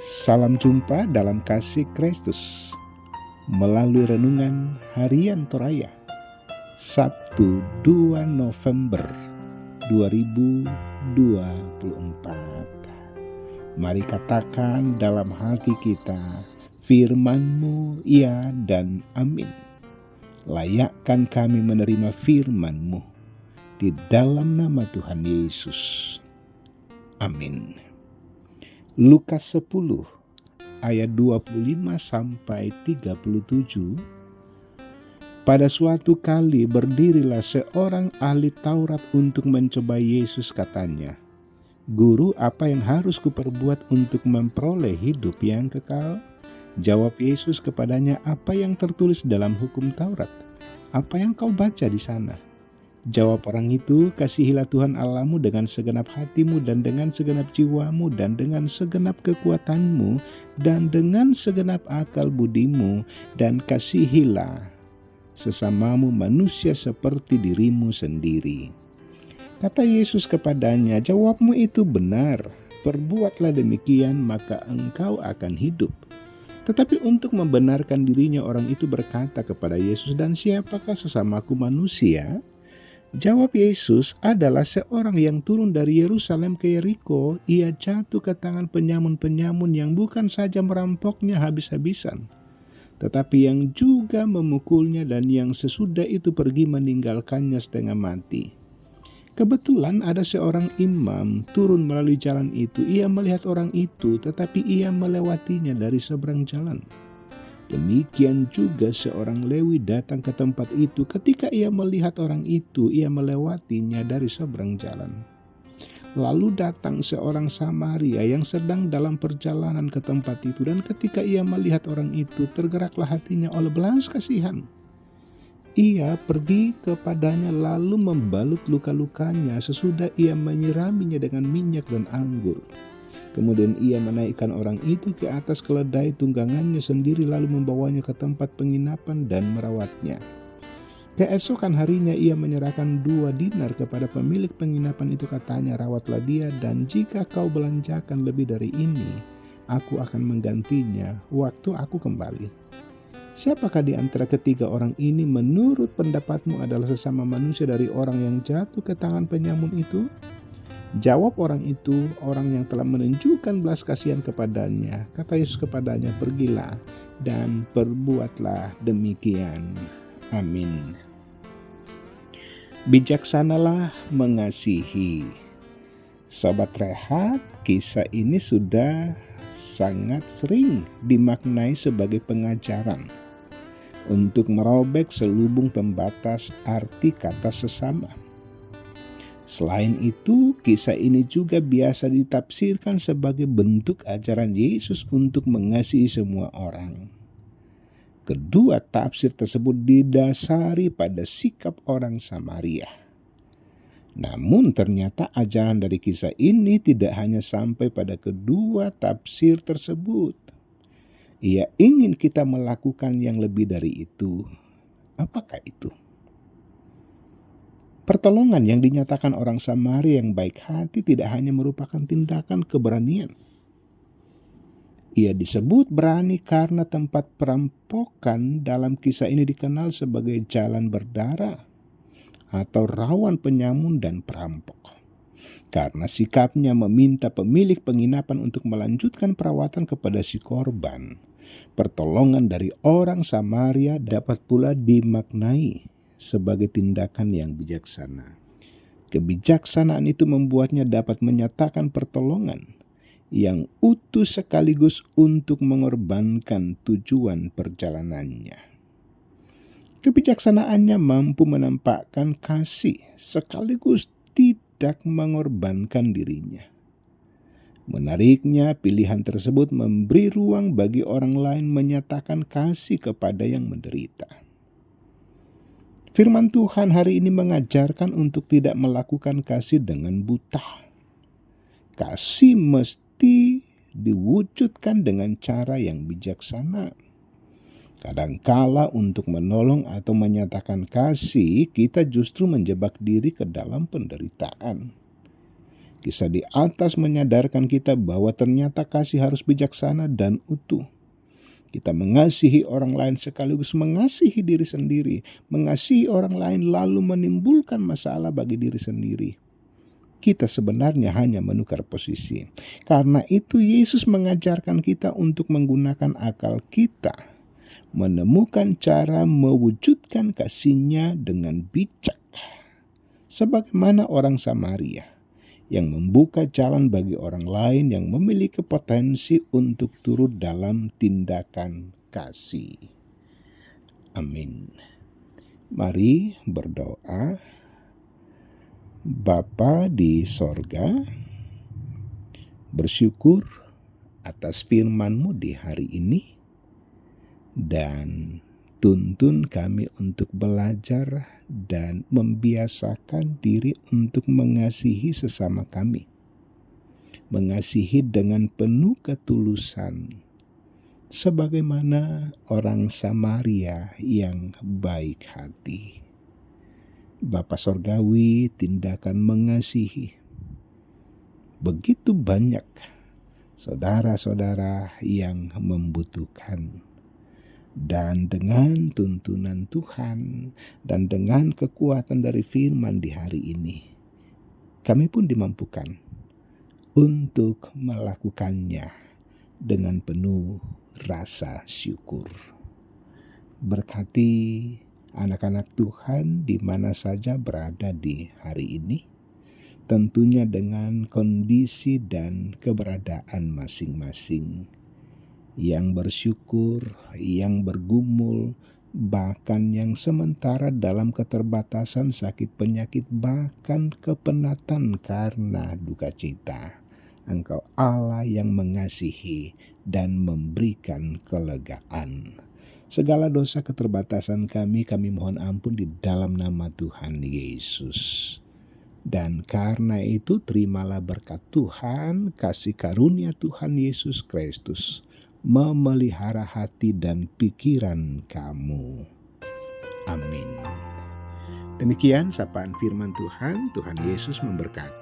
Salam jumpa dalam kasih Kristus melalui renungan harian Toraya Sabtu 2 November 2024. Mari katakan dalam hati kita, firman-Mu ya dan amin. Layakkan kami menerima firman-Mu di dalam nama Tuhan Yesus. Amin. Lukas 10 ayat 25 sampai 37. Pada suatu kali berdirilah seorang ahli Taurat untuk mencoba Yesus, katanya, "Guru, apa yang harus kuperbuat untuk memperoleh hidup yang kekal?" Jawab Yesus kepadanya, "Apa yang tertulis dalam hukum Taurat? Apa yang kau baca di sana?" Jawab orang itu, "Kasihilah Tuhan Allahmu dengan segenap hatimu dan dengan segenap jiwamu dan dengan segenap kekuatanmu dan dengan segenap akal budimu, dan kasihilah sesamamu manusia seperti dirimu sendiri." Kata Yesus kepadanya, "Jawabmu itu benar. Perbuatlah demikian, maka engkau akan hidup." Tetapi untuk membenarkan dirinya, orang itu berkata kepada Yesus, "Dan siapakah sesamaku manusia?" Jawab Yesus, "Adalah seorang yang turun dari Yerusalem ke Yeriko. Ia jatuh ke tangan penyamun-penyamun yang bukan saja merampoknya habis-habisan, tetapi yang juga memukulnya, dan yang sesudah itu pergi meninggalkannya setengah mati. Kebetulan ada seorang imam turun melalui jalan itu. Ia melihat orang itu, tetapi ia melewatinya dari seberang jalan. Demikian juga seorang Lewi datang ke tempat itu. Ketika ia melihat orang itu, ia melewatinya dari seberang jalan. Lalu datang seorang Samaria yang sedang dalam perjalanan ke tempat itu, dan ketika ia melihat orang itu, tergeraklah hatinya oleh belas kasihan. Ia pergi kepadanya lalu membalut luka-lukanya. Sesudah ia menyiraminya dengan minyak dan anggur. Kemudian ia menaikkan orang itu ke atas keledai tunggangannya sendiri, lalu membawanya ke tempat penginapan dan merawatnya. Keesokan harinya ia menyerahkan 2 dinar kepada pemilik penginapan itu, katanya, "Rawatlah dia, dan jika kau belanjakan lebih dari ini, aku akan menggantinya waktu aku kembali." Siapakah di antara ketiga orang ini menurut pendapatmu adalah sesama manusia dari orang yang jatuh ke tangan penyamun itu? Jawab orang itu, "Orang yang telah menunjukkan belas kasihan kepadanya." Kata Yesus kepadanya, "Pergilah dan perbuatlah demikian." Amin. Bijaksanalah mengasihi. Sobat Rehat, kisah ini sudah sangat sering dimaknai sebagai pengajaran untuk merobek selubung pembatas arti kata sesama. Selain itu, kisah ini juga biasa ditafsirkan sebagai bentuk ajaran Yesus untuk mengasihi semua orang. Kedua tafsir tersebut didasari pada sikap orang Samaria. Namun ternyata ajaran dari kisah ini tidak hanya sampai pada kedua tafsir tersebut. Ia ingin kita melakukan yang lebih dari itu. Apakah itu? Pertolongan yang dinyatakan orang Samaria yang baik hati tidak hanya merupakan tindakan keberanian. Ia disebut berani karena tempat perampokan dalam kisah ini dikenal sebagai jalan berdarah atau rawan penyamun dan perampok. Karena sikapnya meminta pemilik penginapan untuk melanjutkan perawatan kepada si korban, pertolongan dari orang Samaria dapat pula dimaknai sebagai tindakan yang bijaksana. Kebijaksanaan itu membuatnya dapat menyatakan pertolongan yang utuh sekaligus untuk mengorbankan tujuan perjalanannya. Kebijaksanaannya mampu menampakkan kasih sekaligus tidak mengorbankan dirinya. Menariknya, pilihan tersebut memberi ruang bagi orang lain menyatakan kasih kepada yang menderita. Firman Tuhan hari ini mengajarkan untuk tidak melakukan kasih dengan buta. Kasih mesti diwujudkan dengan cara yang bijaksana. Kadangkala untuk menolong atau menyatakan kasih, kita justru menjebak diri ke dalam penderitaan. Kisah di atas menyadarkan kita bahwa ternyata kasih harus bijaksana dan utuh. Kita mengasihi orang lain sekaligus mengasihi diri sendiri. Mengasihi orang lain lalu menimbulkan masalah bagi diri sendiri. Kita sebenarnya hanya menukar posisi. Karena itu Yesus mengajarkan kita untuk menggunakan akal kita, menemukan cara mewujudkan kasih-Nya dengan bijak. Sebagaimana orang Samaria yang membuka jalan bagi orang lain yang memiliki potensi untuk turut dalam tindakan kasih. Amin. Mari berdoa. Bapa di sorga, bersyukur atas firman-Mu di hari ini, dan tuntun kami untuk belajar dan membiasakan diri untuk mengasihi sesama kami. Mengasihi dengan penuh ketulusan, sebagaimana orang Samaria yang baik hati. Bapa Sorgawi, tindakan mengasihi. Begitu banyak saudara-saudara yang membutuhkan. Dan dengan tuntunan Tuhan dan dengan kekuatan dari firman di hari ini, kami pun dimampukan untuk melakukannya dengan penuh rasa syukur. Berkati anak-anak Tuhan di mana saja berada di hari ini, tentunya dengan kondisi dan keberadaan masing-masing. Yang bersyukur, yang bergumul, bahkan yang sementara dalam keterbatasan sakit penyakit, bahkan kepenatan karena duka cita. Engkau Allah yang mengasihi dan memberikan kelegaan. Segala dosa keterbatasan kami mohon ampun di dalam nama Tuhan Yesus. Dan karena itu terimalah berkat Tuhan, kasih karunia Tuhan Yesus Kristus memelihara hati dan pikiran kamu. Amin. Demikian sapaan firman Tuhan. Tuhan Yesus memberkati.